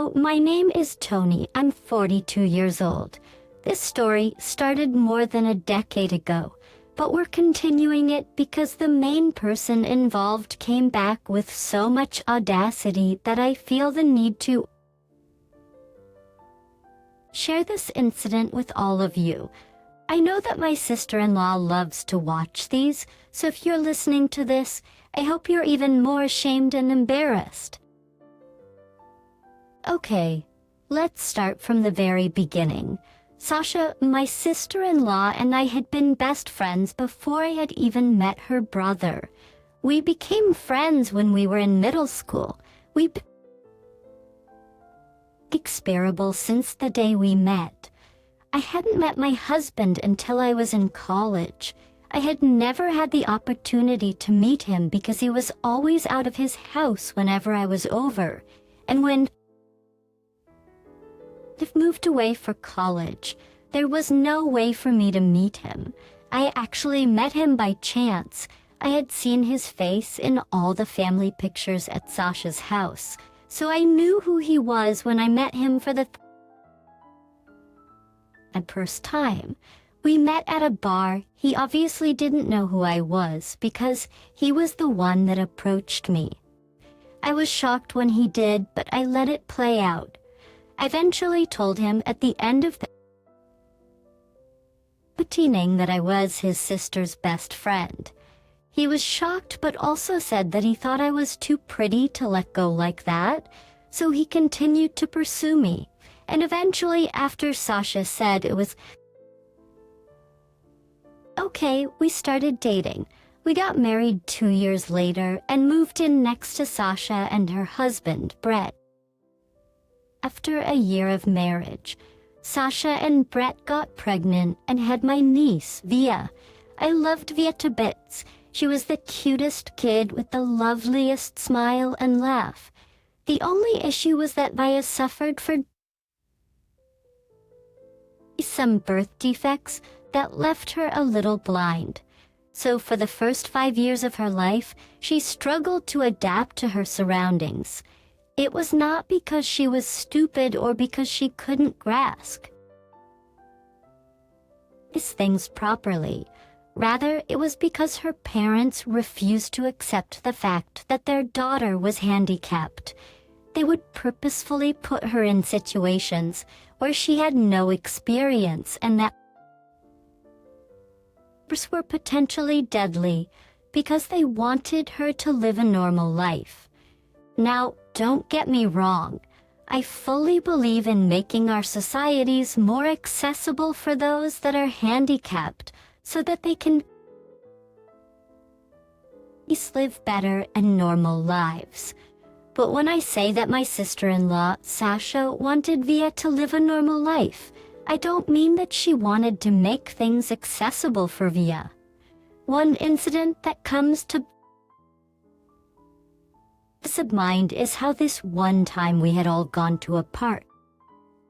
Hello, my name is Tony. I'm 42 years old. This story started more than a decade ago, but we're continuing it because the main person involved came back with so much audacity that I feel the need to share this incident with all of you. I know that my sister-in-law loves to watch these, so if you're listening to this, I hope you're even more ashamed and embarrassed. Okay, let's start from the very beginning. Sasha, my sister-in-law, and I had been best friends before I had even met her brother. We became friends when we were in middle school. We've been inseparable since the day we met. I hadn't met my husband until I was in college. I had never had the opportunity to meet him because he was always out of his house whenever I was over. And when I've moved away for college, there was no way for me to meet him. I actually met him by chance. I had seen his face in all the family pictures at Sasha's house, so I knew who he was when I met him for the first time. We met at a bar. He obviously didn't know who I was because he was the one that approached me. I was shocked when he did, but I let it play out. I eventually told him at the end of the meeting that I was his sister's best friend. He was shocked but also said that he thought I was too pretty to let go like that, so he continued to pursue me. And eventually, after Sasha said it was okay, we started dating. We got married 2 years later and moved in next to Sasha and her husband, Brett. After a year of marriage, Sasha and Brett got pregnant and had my niece, Via. I loved Via to bits. She was the cutest kid with the loveliest smile and laugh. The only issue was that Via suffered from some birth defects that left her a little blind. So for the first 5 years of her life, she struggled to adapt to her surroundings. It was not because she was stupid or because she couldn't grasp these things properly. Rather, it was because her parents refused to accept the fact that their daughter was handicapped. They would purposefully put her in situations where she had no experience and that were potentially deadly because they wanted her to live a normal life. Now, don't get me wrong. I fully believe in making our societies more accessible for those that are handicapped so that they can live better and normal lives. But when I say that my sister-in-law, Sasha, wanted Via to live a normal life, I don't mean that she wanted to make things accessible for Via. One incident that comes to mind is how this one time we had all gone to a park.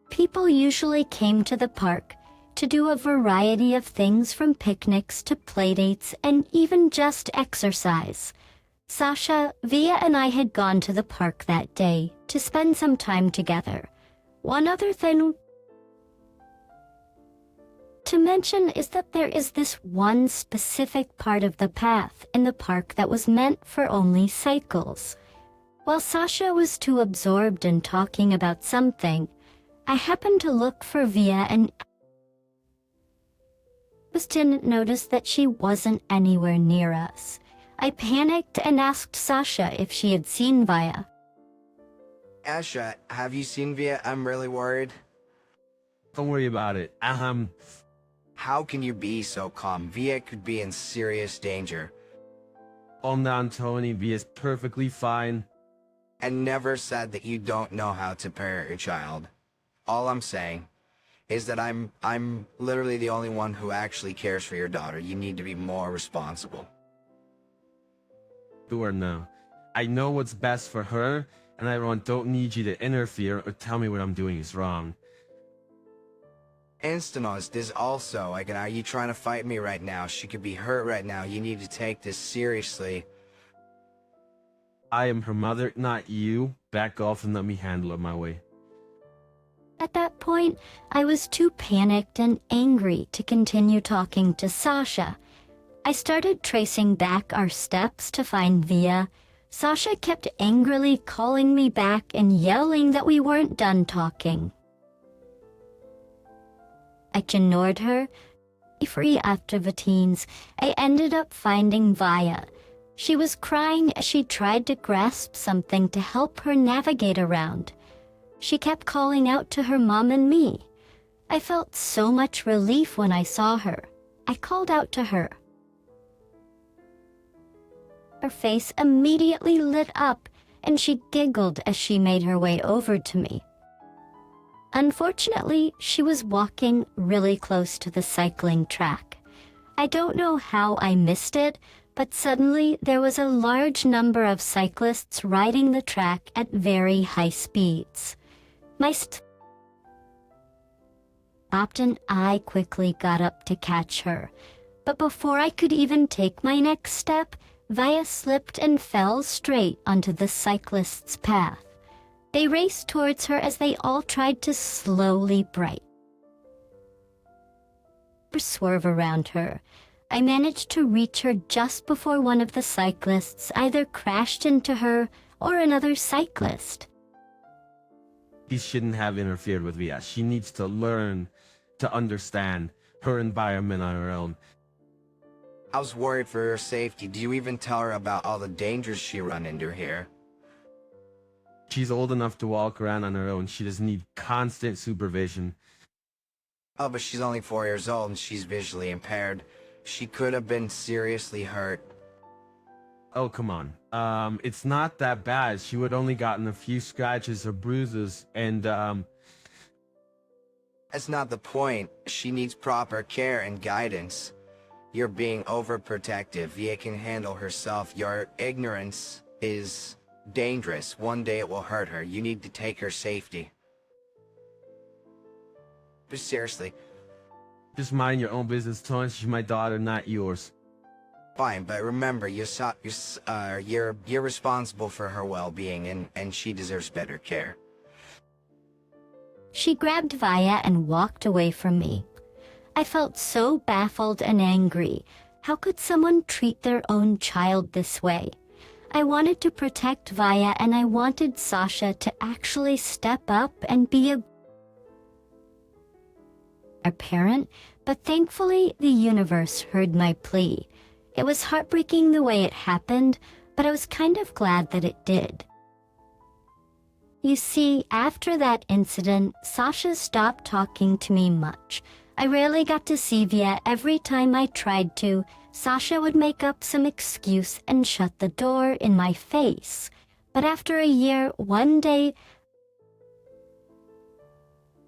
People usually came to the park to do a variety of things from picnics to playdates and even just exercise. Sasha, Via, and I had gone to the park that day to spend some time together. One other thing to mention is that there is this one specific part of the path in the park that was meant for only cycles. While Sasha was too absorbed in talking about something, I happened to look for Via and didn't notice that she wasn't anywhere near us. I panicked and asked Sasha if she had seen Via. Asha, have you seen Via? I'm really worried. Don't worry about it. How can you be so calm? Via could be in serious danger. Calm down, Tony. Via's perfectly fine. And never said that you don't know how to parent your child. All I'm saying is that I'm literally the only one who actually cares for your daughter. You need to be more responsible. Sure now. I know what's best for her, and I don't need you to interfere or tell me what I'm doing is wrong. Instanos is also, are you trying to fight me right now? She could be hurt right now. You need to take this seriously. I am her mother, not you. Back off and let me handle it my way. At that point, I was too panicked and angry to continue talking to Sasha. I started tracing back our steps to find Via. Sasha kept angrily calling me back and yelling that we weren't done talking. I ignored her. Free after the teens, I ended up finding Via. She was crying as she tried to grasp something to help her navigate around. She kept calling out to her mom and me. I felt so much relief when I saw her. I called out to her. Her face immediately lit up, and she giggled as she made her way over to me. Unfortunately, she was walking really close to the cycling track. I don't know how I missed it, but suddenly there was a large number of cyclists riding the track at very high speeds. My stopped and I quickly got up to catch her. But before I could even take my next step, Via slipped and fell straight onto the cyclist's path. They raced towards her as they all tried to slowly brake. Swerve around her. I managed to reach her just before one of the cyclists either crashed into her or another cyclist. He shouldn't have interfered with Via. She needs to learn to understand her environment on her own. I was worried for her safety. Do you even tell her about all the dangers she run into here? She's old enough to walk around on her own. She doesn't need constant supervision. Oh, but she's only 4 years old and she's visually impaired. She could have been seriously hurt. Oh, come on. It's not that bad. She would only gotten a few scratches or bruises, and That's not the point. She needs proper care and guidance. You're being overprotective. Via can handle herself. Your ignorance is dangerous. One day it will hurt her. You need to take her safety. But seriously. just mind your own business, Tony. She's my daughter, not yours. Fine, but remember, you're responsible for her well-being, and she deserves better care. She grabbed Via and walked away from me. I felt so baffled and angry. How could someone treat their own child this way? I wanted to protect Via, and I wanted Sasha to actually step up and be a parent, but thankfully the universe heard my plea. It was heartbreaking the way it happened, but I was kind of glad that it did. You see, after that incident, Sasha stopped talking to me much. I rarely got to see Via. Every time I tried to, Sasha would make up some excuse and shut the door in my face. But after a year, one day,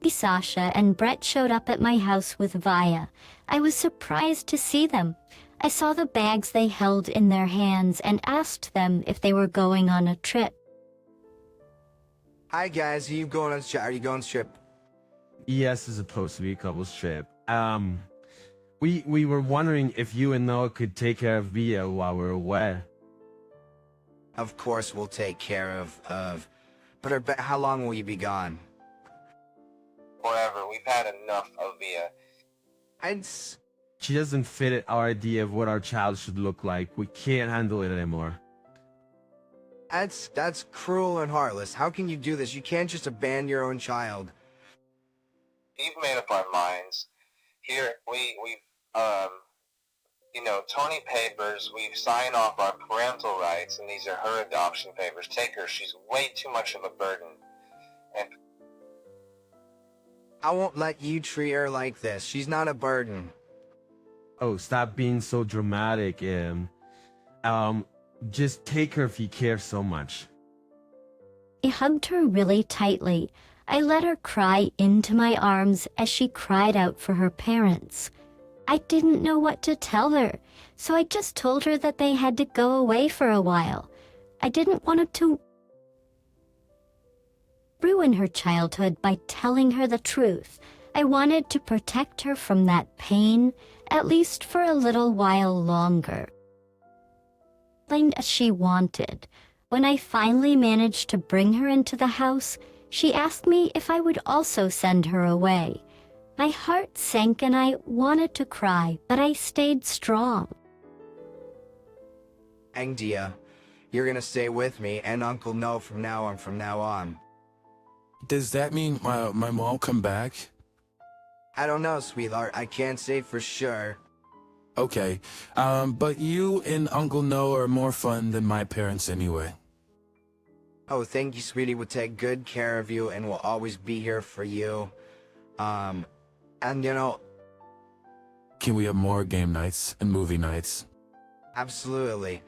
Sasha and Brett showed up at my house with Via. I was surprised to see them. I saw the bags they held in their hands and asked them if they were going on a trip. Hi guys, are you going on a trip? Yes, it's supposed to be a couple's trip. We were wondering if you and Noah could take care of Via while we're away. Of course we'll take care of... But how long will you be gone? Forever. We've had enough of Via. She doesn't fit our idea of what our child should look like. We can't handle it anymore. That's cruel and heartless. How can you do this? You can't just abandon your own child. We've made up our minds. Here, Tony papers, we've signed off our parental rights, and these are her adoption papers. Take her. She's way too much of a burden. And I won't let you treat her like this. She's not a burden. Oh, stop being so dramatic, just take her if you care so much. I hugged her really tightly. I let her cry into my arms as she cried out for her parents. I didn't know what to tell her, so I just told her that they had to go away for a while. I didn't want to ruin her childhood by telling her the truth. I wanted to protect her from that pain, at least for a little while longer. As she wanted. When I finally managed to bring her into the house, She asked me if I would also send her away. My heart sank and I wanted to cry, but I stayed strong. Dia, you're gonna stay with me and Uncle No from now on. Does that mean my mom come back? I don't know, sweetheart. I can't say for sure. Okay, but you and Uncle No are more fun than my parents anyway. Oh, thank you, sweetie. We'll take good care of you and we'll always be here for you. And you know, Can we have more game nights and movie nights? absolutely.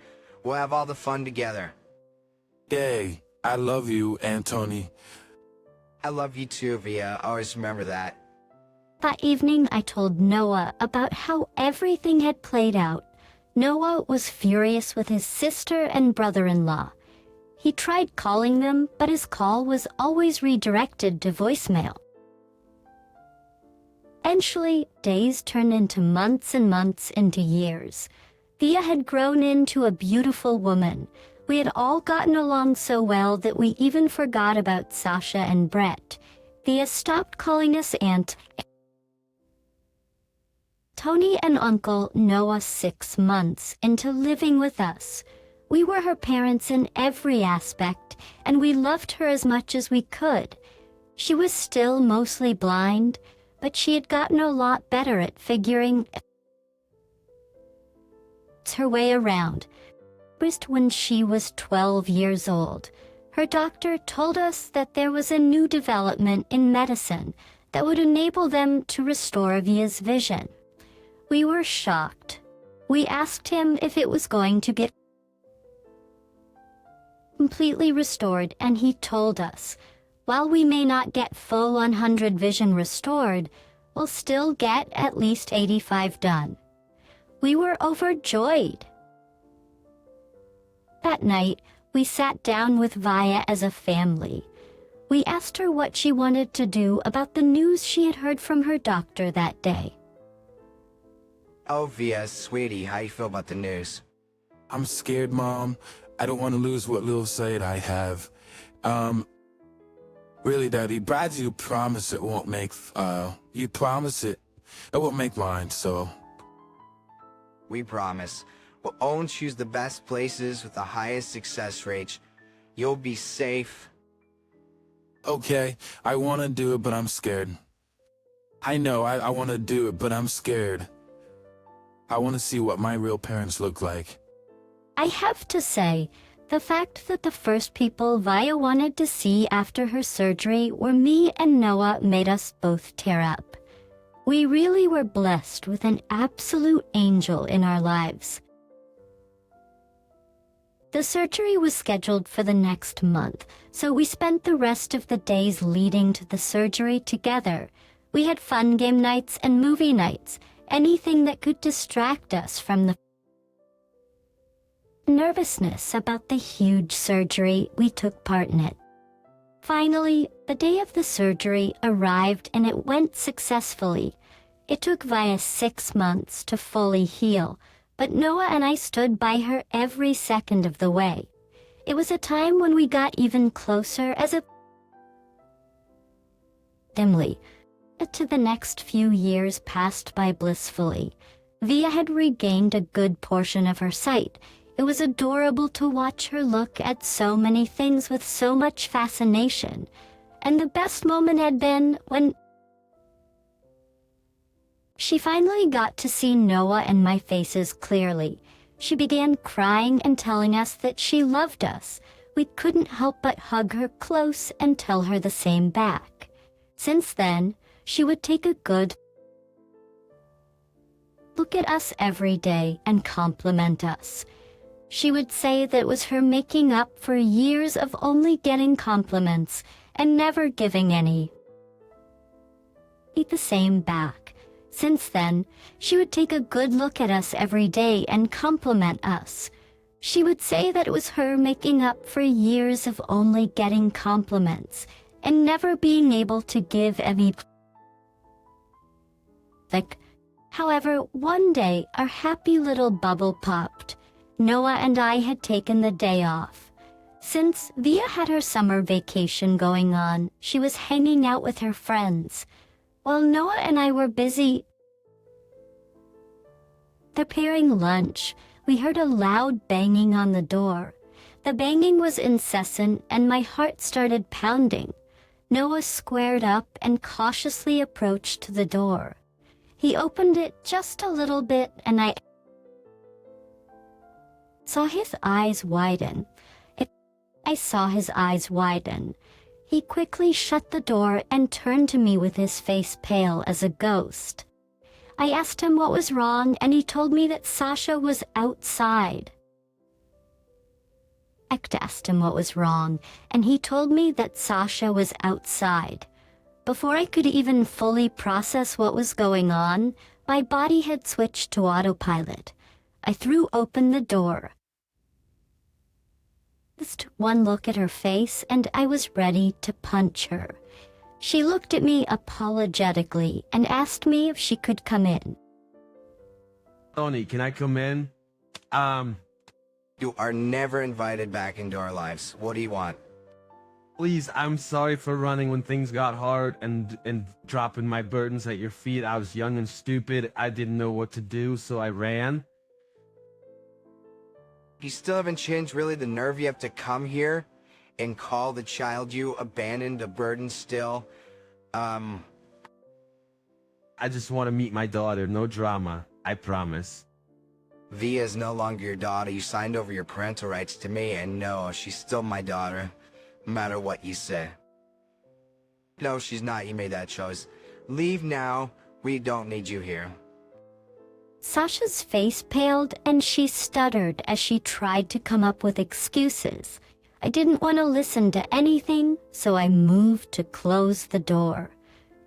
We'll have all the fun together. Yay, I love you, Anthony. I love you too, Via. Always remember that. That evening, I told Noah about how everything had played out. Noah was furious with his sister and brother-in-law. He tried calling them, but his call was always redirected to voicemail. Eventually, days turned into months and months into years. Thea had grown into a beautiful woman. We had all gotten along so well that we even forgot about Sasha and Brett. Thea stopped calling us Aunt. Tony and Uncle Noah 6 months into living with us. We were her parents in every aspect, and we loved her as much as we could. She was still mostly blind, but she had gotten a lot better at figuring her way around. Just when she was 12 years old, her doctor told us that there was a new development in medicine that would enable them to restore Via's vision. We were shocked. We asked him if it was going to get completely restored, and he told us, while we may not get full 100 vision restored, we'll still get at least 85 done. We were overjoyed. That night, we sat down with Via as a family. We asked her what she wanted to do about the news she had heard from her doctor that day. Oh, Via, sweetie, how you feel about the news? I'm scared, Mom. I don't want to lose what little sight I have. Really, Daddy, Brad, you promise it won't make, you promise it won't make mine, so. We promise. We'll only choose the best places with the highest success rates. You'll be safe. Okay, I want to do it, but I'm scared. I know, I want to do it, but I'm scared. I want to see what my real parents look like. I have to say, the fact that the first people Via wanted to see after her surgery were me and Noah made us both tear up. We really were blessed with an absolute angel in our lives. The surgery was scheduled for the next month, so we spent the rest of the days leading to the surgery together. We had fun game nights and movie nights, anything that could distract us from the nervousness about the huge surgery. We took part in it. Finally, the day of the surgery arrived and it went successfully. It took Via 6 months to fully heal, but Noah and I stood by her every second of the way. It was a time when we got even closer as a dimly. To the next few years passed by blissfully. Via had regained a good portion of her sight. It was adorable to watch her look at so many things with so much fascination. And the best moment had been when she finally got to see Noah and my faces clearly. She began crying and telling us that she loved us. We couldn't help but hug her close and tell her the same back. Since then, she would take a good look at us every day and compliment us. She would say that it was her making up for years of only getting compliments and never giving any. Eat the same back. Since then, she would take a good look at us every day and compliment us. She would say that it was her making up for years of only getting compliments and never being able to give any. However, one day our happy little bubble popped. Noah and I had taken the day off. Since Via had her summer vacation going on, she was hanging out with her friends, while Noah and I were busy preparing lunch. We heard a loud banging on the door. The banging was incessant, and my heart started pounding. Noah squared up and cautiously approached the door. He opened it just a little bit, and I saw his eyes widen. I saw his eyes widen. He quickly shut the door and turned to me with his face pale as a ghost. I asked him what was wrong, and he told me that Sasha was outside. I asked him what was wrong, and he told me that Sasha was outside. Before I could even fully process what was going on, my body had switched to autopilot. I threw open the door. Just one look at her face, and I was ready to punch her. She looked at me apologetically and asked me if she could come in. Tony, can I come in? You are never invited back into our lives. What do you want? Please, I'm sorry for running when things got hard and dropping my burdens at your feet. I was young and stupid. I didn't know what to do, so I ran. You still haven't changed really the nerve you have to come here and call the child you abandoned a burden still. I just want to meet my daughter. No drama. I promise. Via is no longer your daughter. You signed over your parental rights to me, and no, she's still my daughter, no matter what you say. No, she's not. You made that choice. Leave now. We don't need you here. Sasha's face paled and she stuttered as she tried to come up with excuses. I didn't want to listen to anything, so I moved to close the door.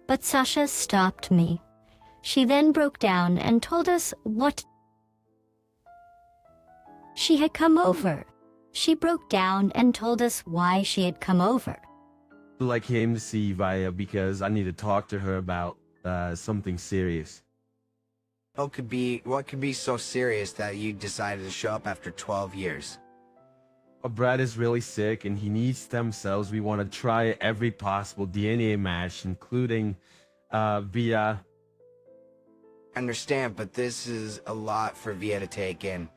But Sasha stopped me. She then broke down and told us what she had come over. She broke down and told us why she had come over. I came to see Via because I need to talk to her about something serious. What could be so serious that you decided to show up after 12 years? Brad is really sick and he needs stem cells. We want to try every possible DNA match, including Via. I understand, but this is a lot for Via to take in.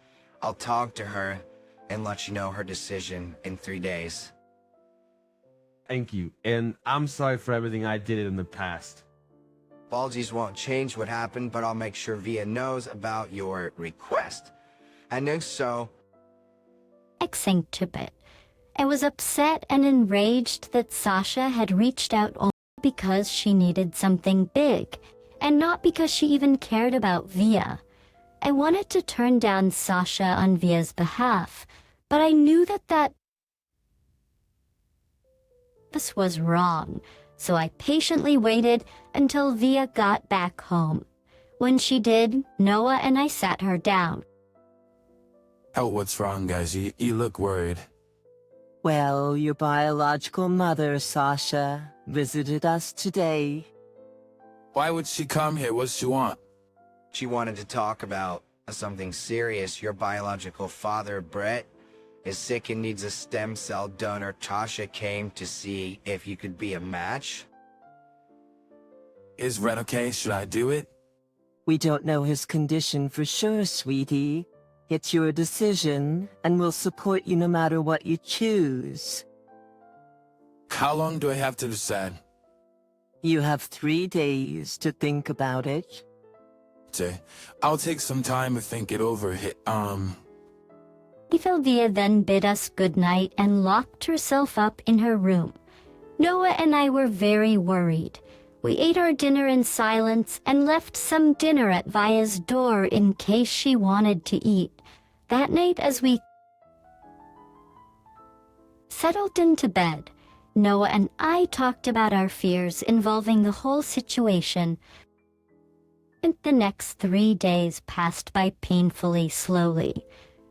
I'll talk to her and let you know her decision in 3 days. Thank you, and I'm sorry for everything I did in the past. Apologies won't change what happened, but I'll make sure Via knows about your request. And if so, Excinked a bit. I was upset and enraged that Sasha had reached out only because she needed something big, and not because she even cared about Via. I wanted to turn down Sasha on Via's behalf, but I knew that this was wrong, so I patiently waited until Via got back home. When she did, Noah and I sat her down. Oh, what's wrong, guys? You look worried. Well, your biological mother, Sasha, visited us today. Why would she come here? What's she want? she wanted to talk about something serious. Your biological father, Brett, is sick and needs a stem cell donor. Tasha came to see if you could be a match. Is Brett okay? Should I do it? We don't know his condition for sure, sweetie. It's your decision, and we'll support you no matter what you choose. How long do I have to decide? You have 3 days to think about it. I'll take some time to think it over. Sylvia then bid us good night and locked herself up in her room. Noah and I were very worried. We ate our dinner in silence and left some dinner at Via's door in case she wanted to eat. That night, as we settled into bed, Noah and I talked about our fears involving the whole situation. And the next 3 days passed by painfully slowly.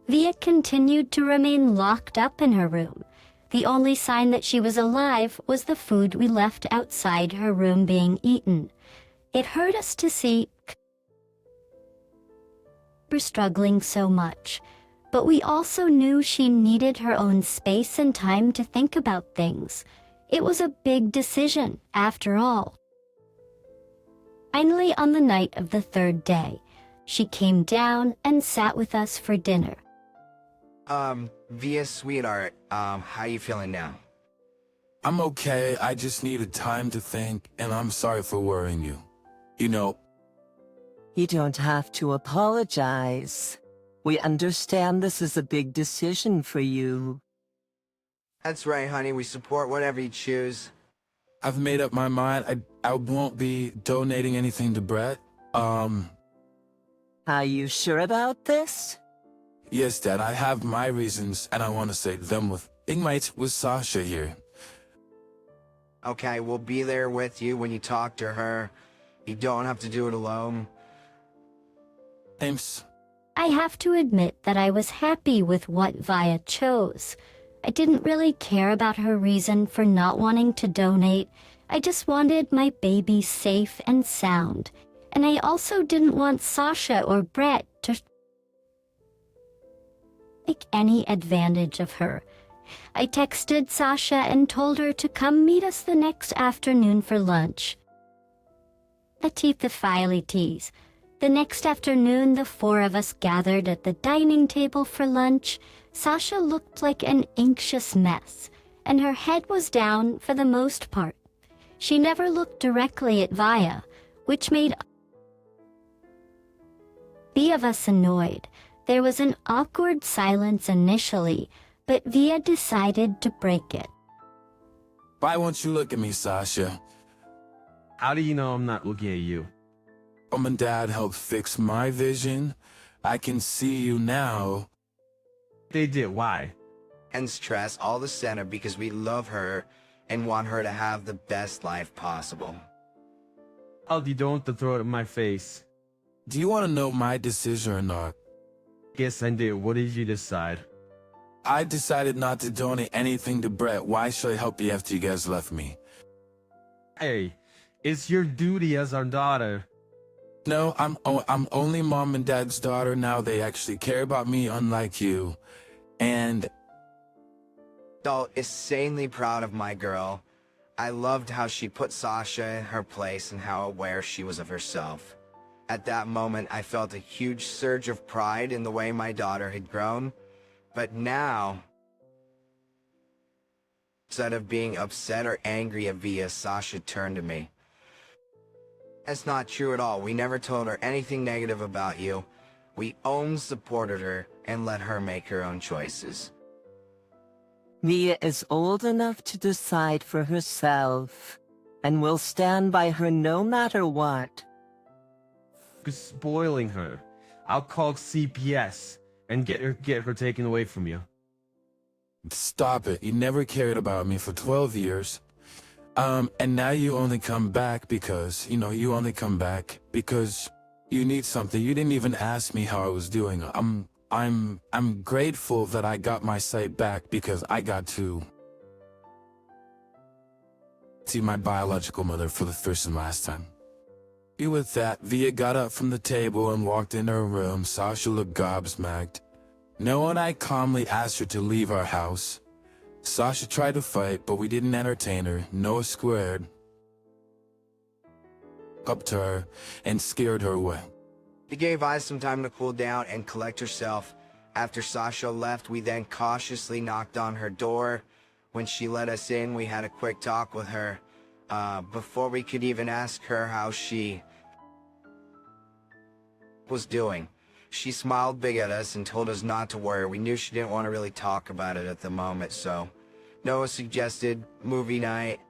Via continued to remain locked up in her room. The only sign that she was alive was the food we left outside her room being eaten. It hurt us to see her struggling so much. but we also knew she needed her own space and time to think about things. It was a big decision, after all. Finally, on the night of the third day, she came down and sat with us for dinner. Via sweetheart, how you feeling now? I'm okay, I just needed time to think, and I'm sorry for worrying you. You know, You don't have to apologize. We understand this is a big decision for you. That's right, honey, we support whatever you choose. I've made up my mind. I won't be donating anything to Brett. Are you sure about this? Yes, Dad, I have my reasons, and I want to say them with Sasha here. Okay, we'll be there with you when you talk to her. You don't have to do it alone. Thanks. I have to admit that I was happy with what Via chose. I didn't really care about her reason for not wanting to donate. I just wanted my baby safe and sound. And I also didn't want Sasha or Brett to take any advantage of her. I texted Sasha and told her to come meet us the next afternoon for lunch. The next afternoon, the four of us gathered at the dining table for lunch. Sasha looked like an anxious mess, and her head was down for the most part. She never looked directly at Via, which made the of us annoyed. There was an awkward silence initially, but Via decided to break it. Why won't you look at me, Sasha? How do you know I'm not looking at you? Mom and Dad helped fix my vision. I can see you now. They did, why? And stress all the center because we love her and want her to have the best life possible. You don't have to throw it in my face. Do you want to know my decision or not? Guess I did. What did you decide? I decided not to donate anything to Brett. Why should I help you after you guys left me? Hey, it's your duty as our daughter. No, I'm only Mom and Dad's daughter now. They actually care about me, unlike you. And So insanely proud of my girl. I loved how she put Sasha in her place and how aware she was of herself. At that moment, I felt a huge surge of pride in the way my daughter had grown. But now, instead of being upset or angry at Via, Sasha turned to me. That's not true at all. We never told her anything negative about you. We only supported her and let her make her own choices. Via is old enough to decide for herself, and will stand by her no matter what. You're spoiling her. I'll call CPS and get her taken away from you. stop it. You never cared about me for 12 years. And now you only come back because, you only come back because you need something. You didn't even ask me how I was doing. I'm grateful that I got my sight back because I got to see my biological mother for the first and last time. With that, Via got up from the table and walked into her room. Sasha looked gobsmacked. No, and I calmly asked her to leave our house. Sasha tried to fight, but we didn't entertain her. Noah squared up to her and scared her away. We gave Ice some time to cool down and collect herself. After Sasha left, we then cautiously knocked on her door. When she let us in, we had a quick talk with her. Before we could even ask her how she was doing, she smiled big at us and told us not to worry. We knew she didn't want to really talk about it at the moment, so Noah suggested movie night.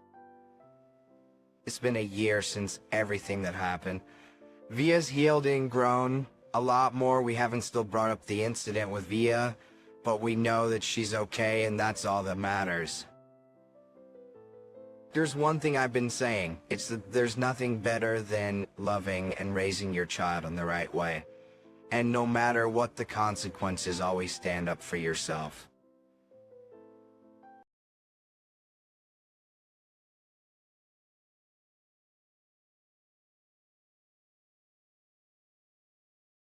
It's been a year since everything that happened. Via's healed and grown a lot more. We haven't still brought up the incident with Via, but we know that she's okay, and that's all that matters. There's one thing I've been saying. It's that there's nothing better than loving and raising your child in the right way. And no matter what the consequences, always stand up for yourself.